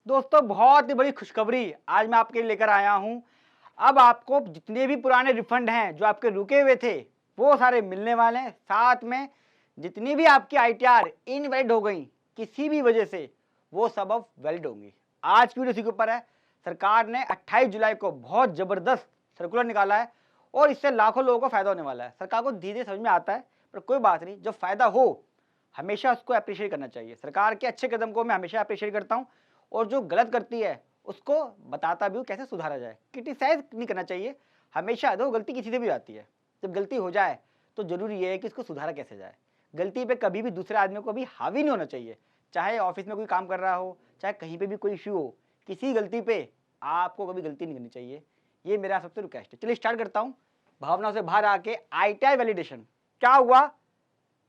दोस्तों बहुत ही बड़ी खुशखबरी आज मैं आपके लिए लेकर आया हूं। अब आपको जितने भी पुराने रिफंड हैं जो आपके रुके हुए थे वो सारे मिलने वाले हैं। साथ में जितनी भी आपकी आईटीआर इनवैलिड हो गई किसी भी वजह से वो सब अब वैलिड होंगी। आज की वीडियो इसी के ऊपर है। सरकार ने 28 जुलाई को बहुत जबरदस्त सर्कुलर निकाला है और इससे लाखों लोगों को फायदा होने वाला है। सरकार को धीरे समझ में आता है पर कोई बात नहीं, जब फायदा हो हमेशा उसको अप्रिशिएट करना चाहिए। सरकार के अच्छे कदम को मैं हमेशा अप्रिशिएट करता हूं और जो गलत करती है उसको बताता भी हूँ कैसे सुधारा जाए। क्रिटिसाइज नहीं करना चाहिए हमेशा, दो गलती किसी से भी आती है। जब गलती हो जाए तो जरूरी ये है कि इसको सुधारा कैसे जाए। गलती पे कभी भी दूसरे आदमी को भी हावी नहीं होना चाहिए, चाहे ऑफिस में कोई काम कर रहा हो, चाहे कहीं पे भी कोई इश्यू हो, किसी गलती पे आपको कभी गलती नहीं करनी चाहिए। ये मेरा सबसे रिक्वेस्ट है। चलिए स्टार्ट करता हूँ। भावना से बाहर आके आईटीआई वैलिडेशन क्या हुआ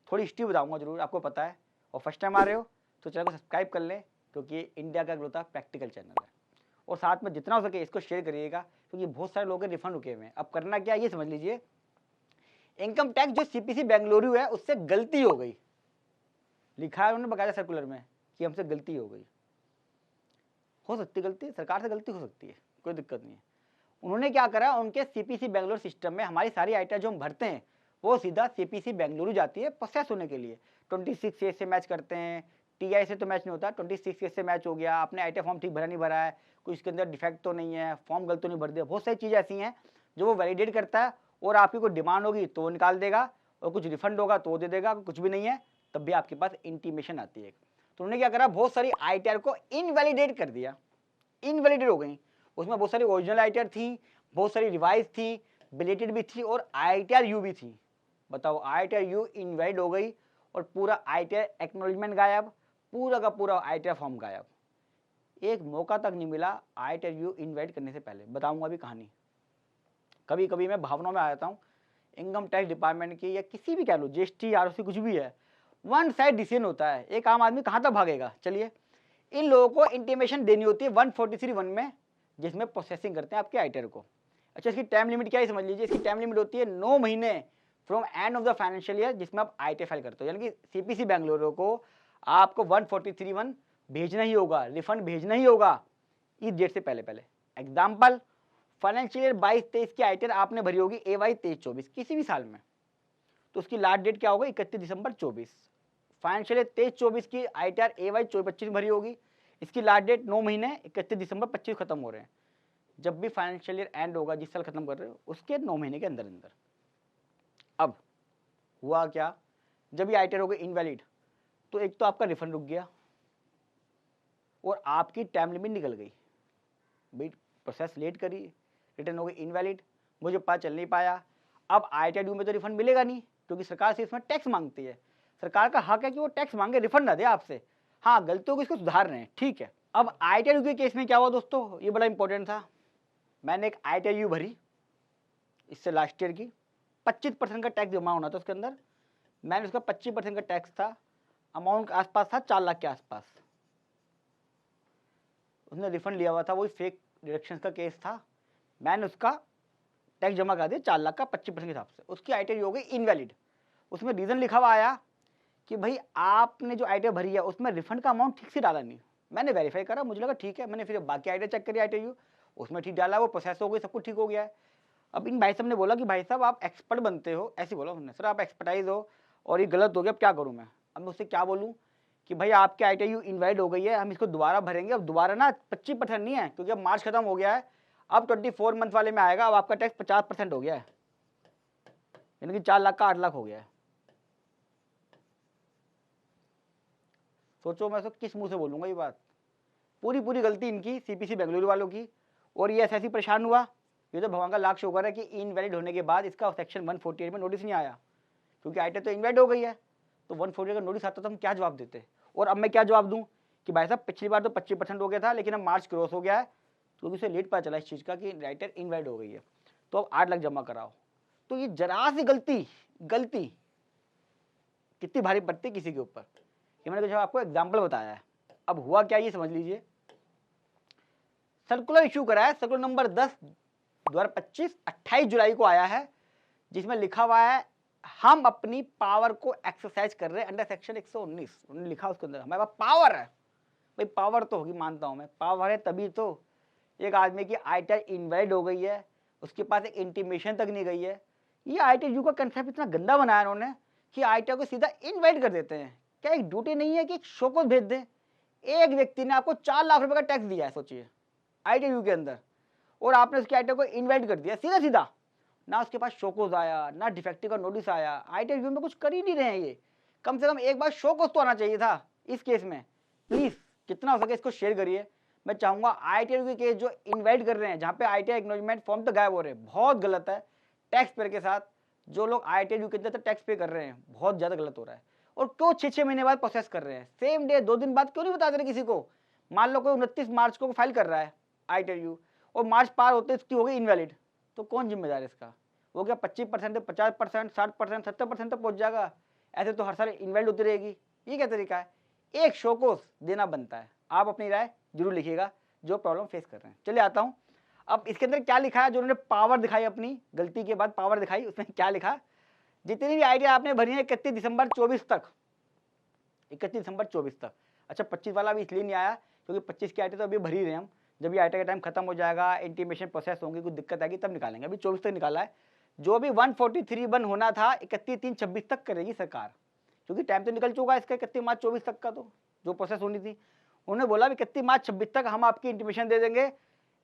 थोड़ी हिस्ट्री बताऊंगा, जरूर आपको पता है। और फर्स्ट टाइम आ रहे हो तो चैनल को सब्सक्राइब कर लें क्योंकि ये इंडिया का ग्रोथ प्रैक्टिकल चैनल है। और साथ में जितना हो सके इसको शेयर करिएगा क्योंकि बहुत सारे लोगों के रिफंड रुके हुए हैं। अब करना क्या है ये समझ लीजिए। इनकम टैक्स जो सीपीसी बेंगलुरु है उससे गलती हो गई, लिखा है उन्होंने बकायदा सर्कुलर में कि हमसे गलती हो गई। हो सकती गलती, सरकार से गलती हो सकती है, कोई दिक्कत नहीं है। उन्होंने क्या करा, उनके सीपीसी बेंगलुरु सिस्टम में हमारी सारी आईटीआर जो हम भरते हैं वो सीधा सीपीसी बेंगलुरु जाती है प्रोसेस होने के लिए। 26 से मैच करते हैं, टीआई से तो मैच नहीं होता, 26 से मैच हो गया। आपने आईटीआर फॉर्म ठीक भरा नहीं भरा है, कुछ इसके अंदर डिफेक्ट तो नहीं है, फॉर्म गलत तो नहीं भर दिया, बहुत सारी चीज़ें ऐसी हैं जो वो वैलिडेट करता है। और आपकी कोई डिमांड होगी तो वो निकाल देगा और कुछ रिफंड होगा तो वो दे देगा, कुछ भी नहीं है तब भी आपके पास इंटीमेशन आती है। तो उन्होंने क्या करा, बहुत सारी आईटीआर को इनवैलिडेट कर दिया, इनवैलिडेट हो गई। उसमें बहुत सारी ओरिजिनल आईटीआर थी, बहुत सारी रिवाइज थी, बिलेटेड भी थी और आईटीआर यू भी थी। बताओ, आईटीआर यू इनवैलिड हो गई और पूरा आईटीआर एक्नॉलेजमेंट गायब, पूरा का पूरा आईटीआर फॉर्म गायब। एक मौका तक नहीं मिला आईटीआर यू इनवैलिड करने से पहले। बताऊंगा अभी कहानी। कभी कभी मैं भावनाओं में आ जाता हूँ। इनकम टैक्स डिपार्टमेंट की या किसी भी कह लो, जीएसटी आरओसी कुछ भी है, वन साइड डिसीजन होता है। एक आम आदमी कहाँ तक भागेगा। चलिए, इन लोगों को इंटीमेशन देनी होती है 143(1) में, जिसमें प्रोसेसिंग करते हैं आपके आईटीआर को। अच्छा, इसकी टाइम लिमिट क्या है समझ लीजिए। इसकी टाइम लिमिट होती है 9 महीने from end of the financial year जिसमें आप आईटीआर फाइल करते हो। यानी कि सीपीसी बेंगलुरु को आपको 143(1) भेजना ही होगा, रिफंड भेजना ही होगा इस डेट से पहले पहले। एग्जाम्पल, फाइनेंशियल ईयर 22-23 की आईटीआर आपने भरी होगी AY 23-24 किसी भी साल में, तो उसकी लास्ट डेट क्या होगा, 31 दिसंबर 24। फाइनेंशियल ईयर 23-24 की आईटीआर AY 24-25 भरी होगी, इसकी लास्ट डेट 9 महीने 31 दिसंबर 25 खत्म हो रहे हैं। जब भी फाइनेंशियल ईयर एंड होगा, जिस साल खत्म कर रहे हो उसके 9 महीने के अंदर अंदर। अब हुआ क्या, जब ये आईटीआर हो गई इनवैलिड तो एक तो आपका रिफंड रुक गया और आपकी टाइम लिमिट निकल गई। भाई प्रोसेस लेट करी, रिटर्न हो गई इनवैलिड, मुझे पता चल नहीं पाया। अब आईटीआर ड्यू में तो रिफंड मिलेगा नहीं क्योंकि सरकार से इसमें टैक्स मांगती है। सरकार का हक है कि वो टैक्स मांगे, रिफंड ना दे आपसे। हाँ, गलतियों को इसको सुधार रहे हैं, ठीक है। अब आईटीआर ड्यू के केस में क्या हुआ दोस्तों, ये बड़ा इंपॉर्टेंट था। मैंने एक आईटीआर ड्यू भरी इससे लास्ट ईयर की, 25% का टैक्स जमा होना था उसके अंदर। मैंने उसका 25% का टैक्स था, अमाउंट के आसपास था 4 लाख के आसपास। उसने रिफंड लिया हुआ था, वही फेक डिडक्शन का केस था। मैंने उसका टैक्स जमा कर दिया 4 लाख का 25% के हिसाब से। उसकी आईटीआर हो गई इनवैलिड। उसमें रीजन लिखा हुआ आया कि भाई आपने जो आईटीआर भरी है उसमें रिफंड का अमाउंट ठीक से डाला नहीं। मैंने वेरीफाई करा, मुझे लगा ठीक है। मैंने फिर बाकी आईटीआर चेक करी, आईटीआर उसमें ठीक डाला, वो प्रोसेस हो गई, सब कुछ ठीक हो गया है। अब इन भाई साहब ने बोला कि भाई साहब आप एक्सपर्ट बनते हो, ऐसे बोला उन्होंने, सर आप एक्सपर्टाइज हो और ये गलत हो गया, अब क्या करूँ मैं। अब मैं उससे क्या बोलूँ कि भाई आपकी आईटीआर इनवैलिड हो गई है, हम इसको दोबारा भरेंगे। अब दोबारा ना 25% नहीं है क्योंकि अब मार्च खत्म हो गया है, अब 24 मंथ वाले में आएगा। अब आपका टैक्स 50% हो गया है, यानी कि 4 लाख का 8 लाख हो गया है। सोचो मैं तो किस मुंह से बोलूंगा ये बात। पूरी पूरी गलती इनकी, सीपीसी बेंगलुरु वालों की। और ये ऐसे परेशान हुआ। ये तो भगवान का लाख शुक्र है कि इनवैलिड होने के बाद इसका सेक्शन 148 में नोटिस नहीं आया, क्योंकि आईटीआर तो इनवैलिड हो गई है। तो 148 का नोटिस आता तो हम क्या जवाब देते। और अब मैं क्या जवाब दूं कि भाई साहब पिछली बार तो 25% हो गया था लेकिन अब मार्च क्रॉस हो गया है, क्योंकि उसे लेट पता चला इस चीज़ का कि आईटीआर इनवैलिड हो गई है, तो अब 8 लाख जमा कराओ। तो ये जरा सी गलती कितनी भारी पड़ती है किसी के ऊपर, ये मैंने तो आपको एग्जाम्पल बताया है। अब हुआ क्या ये समझ लीजिए। सर्कुलर इशू करा है, सर्कुलर नंबर 10 2025 28 जुलाई को आया है, जिसमें लिखा हुआ है हम अपनी पावर को एक्सरसाइज कर रहे हैं अंडर सेक्शन 119। उन्होंने लिखा उसके अंदर हमारे पास पावर है। भाई पावर तो होगी, मानता हूँ मैं, पावर है तभी तो। एक आदमी की ITR इनवैलिड हो गई है, उसके पास एक इंटीमेशन तक नहीं गई है। ये ITRU का कंसेप्ट इतना गंदा बनाया इन्होंने कि ITR को सीधा इनवाइट कर देते हैं। क्या एक ड्यूटी नहीं है कि एक शो को भेज दें? एक व्यक्ति ने आपको 4 लाख रुपए का टैक्स दिया है, सोचिए ITRU के अंदर, और आपने उसके ITR को इनवाइट कर दिया सीधा सीधा। ना उसके पास शोकोज आया, ना डिफेक्टिव का नोटिस आया। ITRU में कुछ कर ही नहीं रहे हैं ये। कम से कम एक बार शोकोज तो आना चाहिए था इस केस में। प्लीज जितना हो सके इसको शेयर करिए। मैं चाहूंगा ITRU के केस जो इनवाइट कर रहे हैं, जहाँ पे ITR एक्नॉलेजमेंट फॉर्म तो गायब हो रहे हैं, बहुत गलत है। टैक्स पेयर के साथ जो लोग ITRU के अंदर टैक्स पे कर रहे हैं, बहुत ज्यादा गलत हो रहा है। और क्यों 6-6 महीने बाद प्रोसेस कर रहे हैं? सेम डे 2 दिन बाद क्यों नहीं बता रहे किसी को? मान लो कोई 29 मार्च को फाइल कर रहा है ITRU, और मार्च पार होते इसकी हो गई इनवैलिड, तो कौन जिम्मेदार है इसका? वो क्या 25% से 50%, 60%, 70% तक पहुंच जाएगा? ऐसे तो हर साल इनवैलिड होती रहेगी। ये क्या तरीका है? एक शो को देना बनता है। आप अपनी राय जरूर लिखिएगा जो प्रॉब्लम फेस कर रहे हैं। चलिए आता हूँ, अब इसके अंदर क्या लिखा है, जो उन्होंने पावर दिखाई, अपनी गलती के बाद पावर दिखाई, उसमें क्या लिखा? जितनी भी ITR आपने भरी है 31 दिसंबर 24 तक, 31 दिसंबर 24 तक। अच्छा 25 वाला भी इसलिए नहीं आया क्योंकि 25 की ITR तो अभी भर ही रहे हम। जब ये ITR का टाइम खत्म हो जाएगा, इंटीमेशन प्रोसेस होंगी, कुछ दिक्कत आएगी तब निकालेंगे। अभी 24 तक निकाला है। जो भी 143(1) होना था 31/3/26 तक करेगी सरकार, क्योंकि टाइम तो निकल चुका है इसका 31 मार्च 24 तक का, तो जो प्रोसेस होनी थी। उन्होंने बोला 31 मार्च 26 तक हम आपकी इंटीमेशन दे देंगे,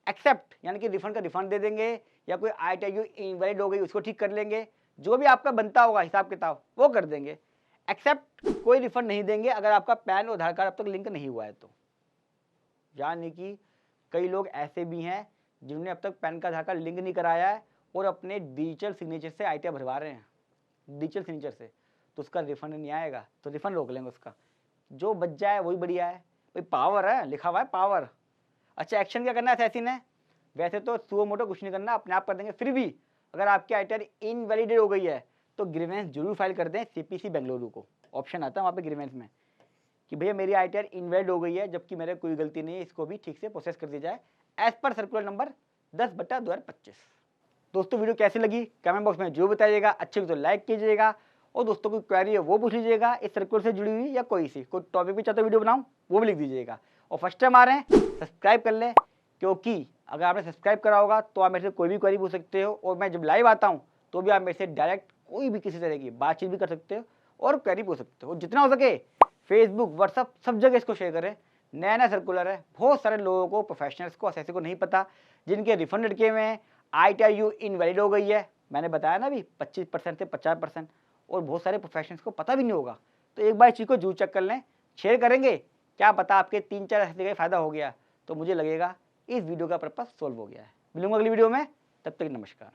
एक्सेप्ट यानी कि रिफंड का रिफंड दे देंगे, या कोई ITRU इनवैलिड हो गई उसको ठीक कर लेंगे, जो भी आपका बनता होगा हिसाब किताब वो कर देंगे। एक्सेप्ट कोई रिफंड नहीं देंगे अगर आपका पैन और आधार कार्ड अब तक लिंक नहीं हुआ है तो। यानी कि कई लोग ऐसे भी हैं जिन्होंने अब तक पैन का आधार कार्ड लिंक नहीं कराया है और अपने डिजिटल सिग्नेचर से ITR भरवा रहे हैं, डिजिटल सिग्नेचर से, तो उसका रिफंड नहीं आएगा, तो रिफंड रोक लेंगे उसका। जो बच जाए वही बढ़िया है। भाई पावर है, लिखा हुआ है पावर। अच्छा एक्शन क्या करना है असैसिन ने? वैसे तो सुओ मोटो कुछ नहीं करना, अपने आप कर देंगे। फिर भी अगर आपकी ITR इनवैलिडेट हो गई है तो ग्रीवेंस जरूर फाइल कर दें CPC बेंगलुरु को। ऑप्शन आता है वहाँ पे ग्रीवेंस में कि भैया मेरी ITR इनवैलिड हो गई है जबकि मेरे कोई गलती नहीं है, इसको भी ठीक से प्रोसेस कर दी जाए एज पर सर्कुलर नंबर 10/2025। दोस्तों वीडियो कैसी लगी कमेंट बॉक्स में जरूर बताइएगा। अच्छे तो लाइक कीजिएगा, और दोस्तों कोई क्वेरी है वो पूछ लीजिएगा इस सर्कुलर से जुड़ी हुई, या कोई टॉपिक भी चाहते वीडियो बनाऊँ वो भी लिख दीजिएगा। और फर्स्ट टाइम आ रहे हैं सब्सक्राइब कर लें, क्योंकि अगर आपने सब्सक्राइब करा होगा तो आप मेरे से कोई भी क्वेरी पूछ सकते हो, और मैं जब लाइव आता हूँ तो भी आप मेरे से डायरेक्ट कोई भी किसी तरह की बातचीत भी कर सकते हो और क्वेरी पूछ सकते हो। जितना हो सके फेसबुक, व्हाट्सअप सब जगह इसको शेयर करें। नया नया सर्कुलर है, बहुत सारे लोगों को, प्रोफेशनल्स को, असेसी को नहीं पता, जिनके रिफंड अटके हुए हैं, ITRU इनवैलिड हो गई है। मैंने बताया ना अभी 25% से 50%, और बहुत सारे प्रोफेशनल्स को पता भी नहीं होगा। तो एक बार इस चीज़ को जरूर चेक कर लें, शेयर करेंगे, क्या पता आपके 3-4 ऐसे जगह फायदा हो गया, तो मुझे लगेगा इस वीडियो का पर्पस सोल्व हो गया है। मिलूंगा अगली वीडियो में, तब तक नमस्कार।